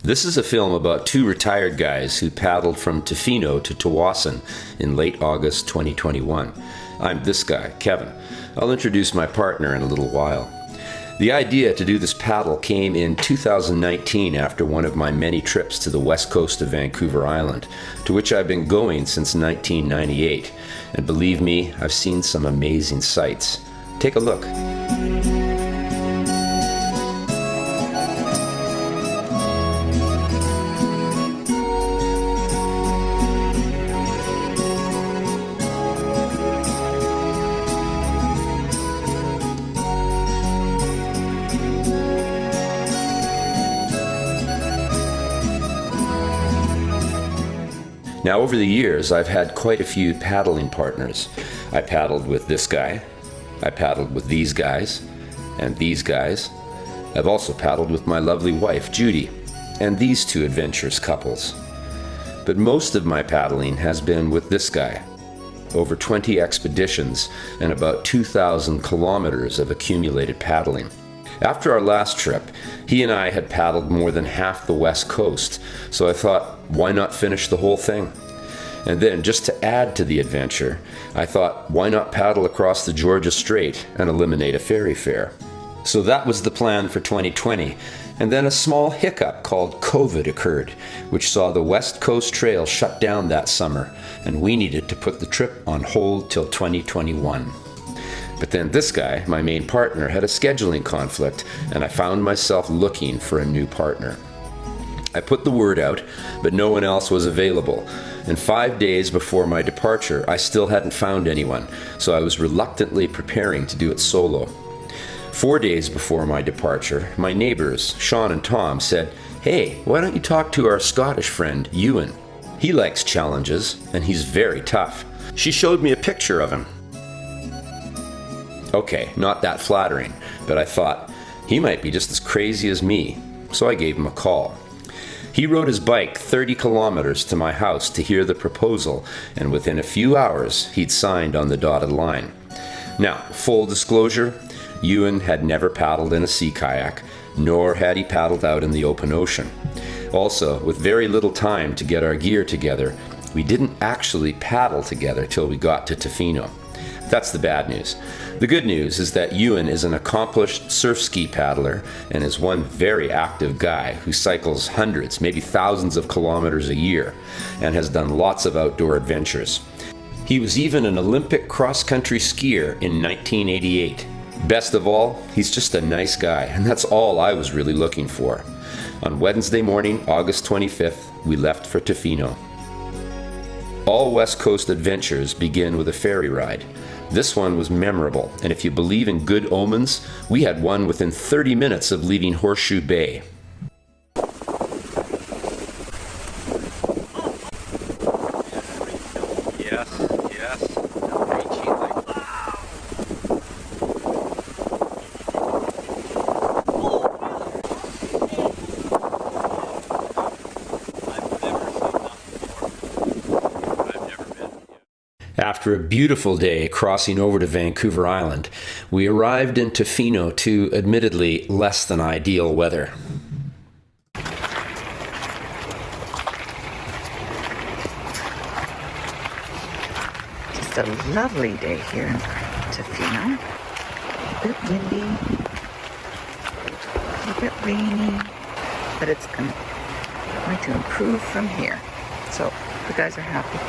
This is a film about two retired guys who paddled from Tofino to Tawasin in late August 2021. I'm this guy, Kevin. I'll introduce my partner in a little while. The idea to do this paddle came in 2019 after one of my many trips to the west coast of Vancouver Island, to which I've been going since 1998. And believe me, I've seen some amazing sights. Take a look. Now, over the years, I've had quite a few paddling partners. I paddled with this guy, I paddled with these guys, and these guys. I've also paddled with my lovely wife, Judy, and these two adventurous couples. But most of my paddling has been with this guy. Over 20 expeditions and about 2,000 kilometers of accumulated paddling. After our last trip, he and I had paddled more than half the west coast, so I thought, why not finish the whole thing? And then, just to add to the adventure, I thought, why not paddle across the Georgia Strait and eliminate a ferry fare? So that was the plan for 2020, and then a small hiccup called COVID occurred, which saw the West Coast Trail shut down that summer, and we needed to put the trip on hold till 2021. But then this guy, my main partner, had a scheduling conflict, and I found myself looking for a new partner. I put the word out, but no one else was available. And 5 days before my departure, I still hadn't found anyone, so I was reluctantly preparing to do it solo. 4 days before my departure, my neighbors, Sean and Tom, said, "Hey, why don't you talk to our Scottish friend, Ewan? He likes challenges, and he's very tough." She showed me a picture of him. Okay, not that flattering, but I thought, he might be just as crazy as me, so I gave him a call. He rode his bike 30 kilometers to my house to hear the proposal, and within a few hours, he'd signed on the dotted line. Now, full disclosure, Ewan had never paddled in a sea kayak, nor had he paddled out in the open ocean. Also, with very little time to get our gear together, we didn't actually paddle together till we got to Tofino. That's the bad news. The good news is that Ewan is an accomplished surf ski paddler and is one very active guy who cycles hundreds, maybe thousands of kilometers a year and has done lots of outdoor adventures. He was even an Olympic cross-country skier in 1988. Best of all, he's just a nice guy, and that's all I was really looking for. On Wednesday morning, August 25th, we left for Tofino. All West Coast adventures begin with a ferry ride. This one was memorable, and if you believe in good omens, we had one within 30 minutes of leaving Horseshoe Bay. Yes. After a beautiful day crossing over to Vancouver Island, we arrived in Tofino to admittedly less than ideal weather. Just a lovely day here in Tofino. A bit windy, a bit rainy, but it's going to improve from here. So the guys are happy.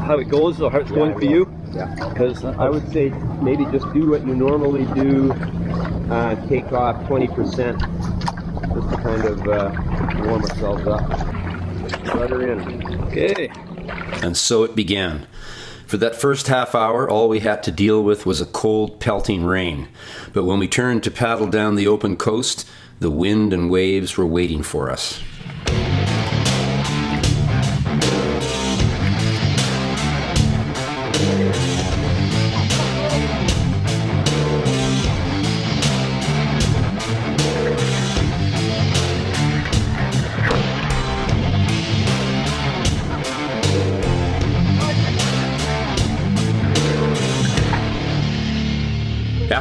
How it goes or how it's going for you? Yeah. Because I would say maybe just do what you normally do, take off 20% just to kind of warm ourselves up. Rudder in. Okay. And so it began. For that first half hour, all we had to deal with was a cold, pelting rain. But when we turned to paddle down the open coast, the wind and waves were waiting for us.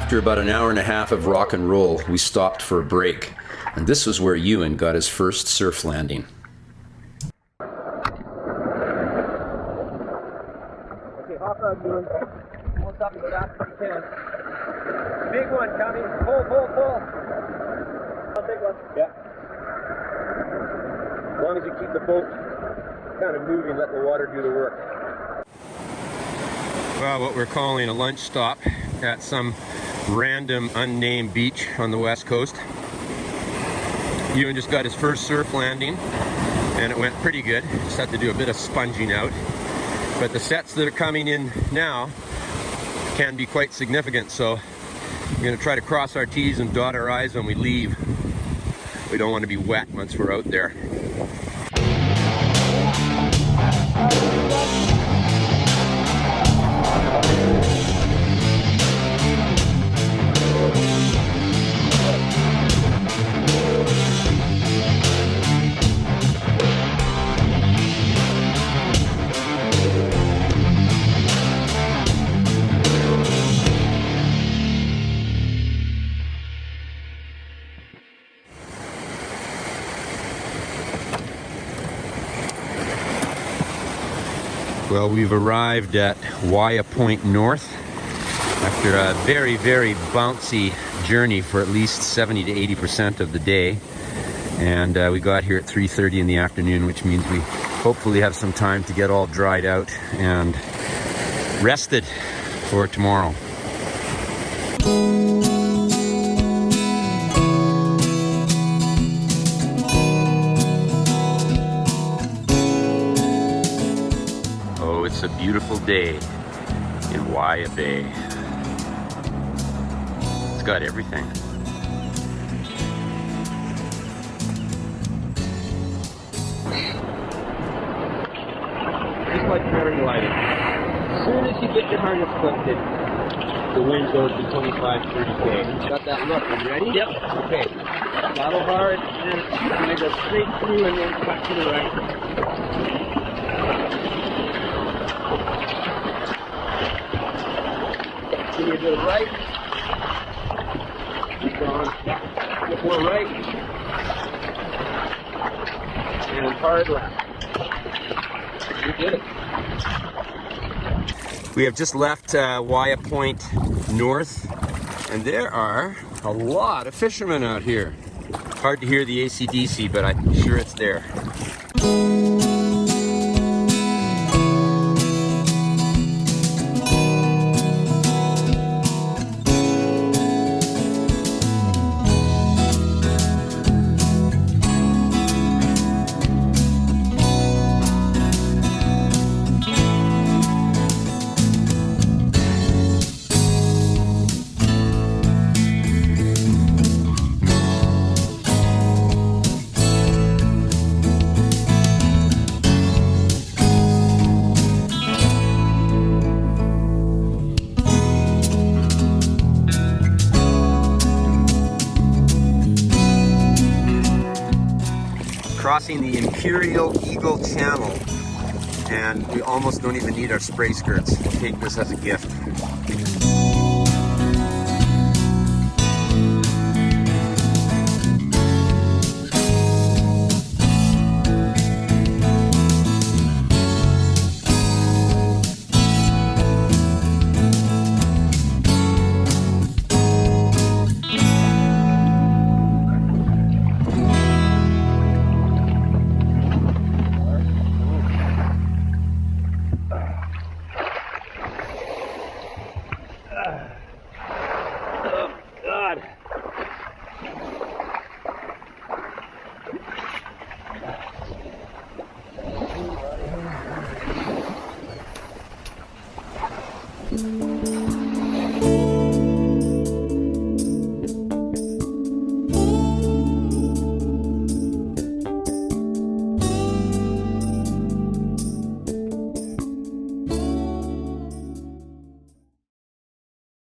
After about an hour and a half of rock and roll, we stopped for a break. And this was where Ewan got his first surf landing. Okay, hop out, Ewan. Almost up as fast as you can. Big one coming. Pull, pull, pull. A big one. Yeah. As long as you keep the boat kind of moving, let the water do the work. Well, what we're calling a lunch stop at some random unnamed beach on the west coast. Ewan just got his first surf landing and it went pretty good. Just had to do a bit of sponging out. But the sets that are coming in now can be quite significant, so we're going to try to cross our T's and dot our I's when we leave. We don't want to be wet once we're out there. Well, we've arrived at Wyatt Point North after a very, very bouncy journey for at least 70 to 80% of the day. And we got here at 3:30 in the afternoon, which means we hopefully have some time to get all dried out and rested for tomorrow. It's a beautiful day in Wyatt Bay. It's got everything. Just like paragliding. As soon as you get your harness clipped in, the wind goes to 25, 30K. Got that look? You ready? Yep. Okay. Paddle hard, and I'm going to go straight through and then cut to the right. Continue to the right. Keep going. Get more right. And hard left. You did it. We have just left Wyatt Point North, and there are a lot of fishermen out here. Hard to hear the AC/DC, but I'm sure it's there. Crossing the Imperial Eagle Channel, and we almost don't even need our spray skirts. We'll take this as a gift. God.